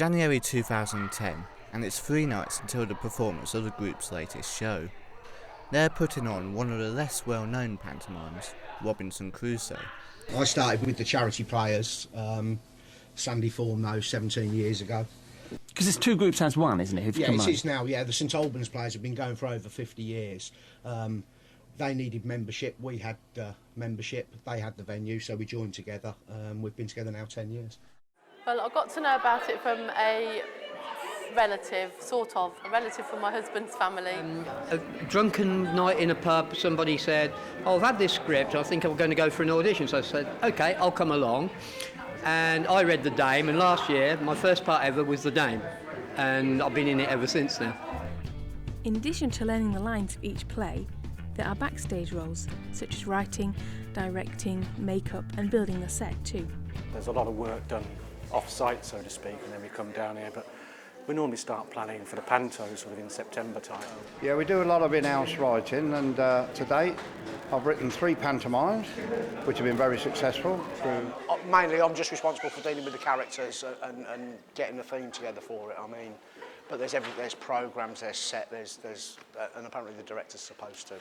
January 2010, and it's 3 nights until the performance of the group's latest show. They're putting on one of the less well-known pantomimes, Robinson Crusoe. I started with the charity players, Sandy formed those 17 years ago. Because it's 2 groups as one, isn't it? Yeah, it is now, yeah. The St Albans players have been going for over 50 years. They needed membership, we had membership, they had the venue, so we joined together. We've been together now 10 years. Well, I got to know about it from a relative, a relative from my husband's family. A drunken night in a pub, somebody said, oh, I've had this script, I think I'm going to go for an audition. So I said, OK, I'll come along. And I read The Dame, and last year, my first part ever was The Dame. And I've been in it ever since now. In addition to learning the lines of each play, there are backstage roles, such as writing, directing, makeup and building the set too. There's a lot of work done off-site, so to speak, and then we come down here, but we normally start planning for the panto sort of in September time. Yeah, we do a lot of in-house writing, and to date I've written 3 pantomimes, which have been very successful. Mainly I'm just responsible for dealing with the characters and getting the theme together for it, I mean. But there's programmes, there's set, and apparently the director's supposed to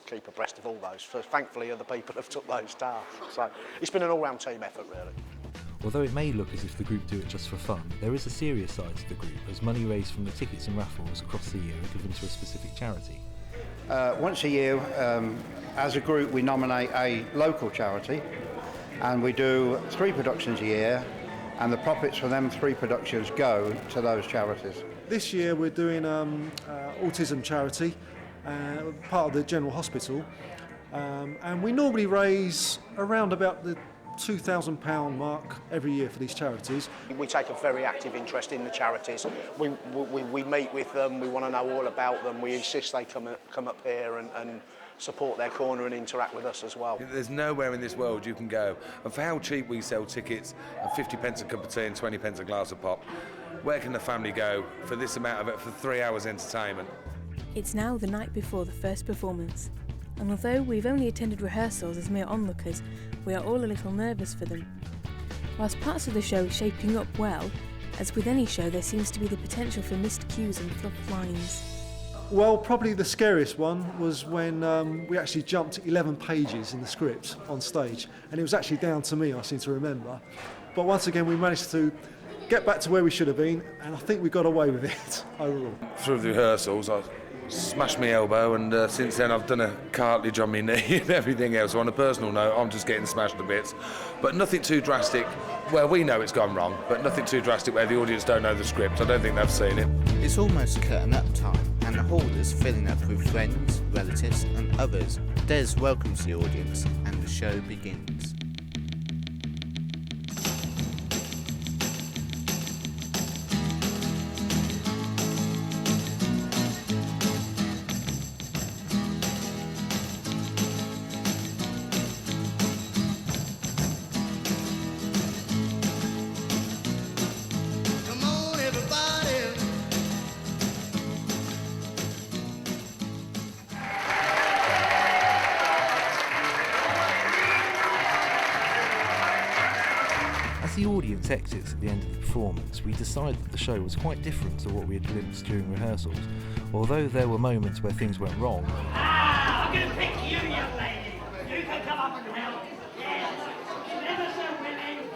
keep abreast of all those. So thankfully other people have took those tasks. So it's been an all-round team effort, really. Although it may look as if the group do it just for fun, there is a serious side to the group, as money raised from the tickets and raffles across the year are given to a specific charity. Once a year, as a group, we nominate a local charity, and we do 3 productions a year, and the profits from them 3 productions go to those charities. This year we're doing autism charity, part of the General Hospital, and we normally raise around about the £2,000 mark every year for these charities. We take a very active interest in the charities. We meet with them, we want to know all about them, we insist they come up here and support their corner and interact with us as well. There's nowhere in this world you can go, and for how cheap we sell tickets, and 50 pence a cup of tea and 20 pence a glass of pop, where can the family go for this amount of it for 3 hours entertainment? It's now the night before the first performance, and although we've only attended rehearsals as mere onlookers, we are all a little nervous for them. Whilst parts of the show are shaping up well, as with any show there seems to be the potential for missed cues and fluff lines. Well, probably the scariest one was when we actually jumped 11 pages in the script on stage, and it was actually down to me, I seem to remember. But once again we managed to get back to where we should have been, and I think we got away with it overall. Through the rehearsals I smashed my elbow, and since then I've done a cartilage on my knee and everything else. So on a personal note, I'm just getting smashed to bits, but nothing too drastic. Well, we know it's gone wrong, but nothing too drastic where the audience don't know the script. I don't think they've seen it. It's almost curtain up time, and the hall is filling up with friends, relatives and others. Des welcomes the audience, and the show begins. As the audience exits at the end of the performance, we decide that the show was quite different to what we had glimpsed during rehearsals. Although there were moments where things went wrong, I'm going to pick you, young lady. You can come up and help. Yes. Never so willing.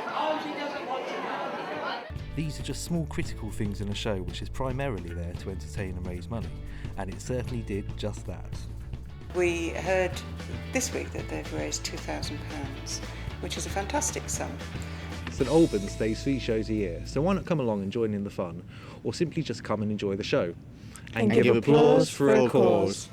Oh, she doesn't want to help. these are just small critical things in a show which is primarily there to entertain and raise money, and it certainly did just that. We heard this week that they've raised £2,000, which is a fantastic sum. St Alban stays 3 shows a year, so why not come along and join in the fun, or simply just come and enjoy the show. And give applause for a cause.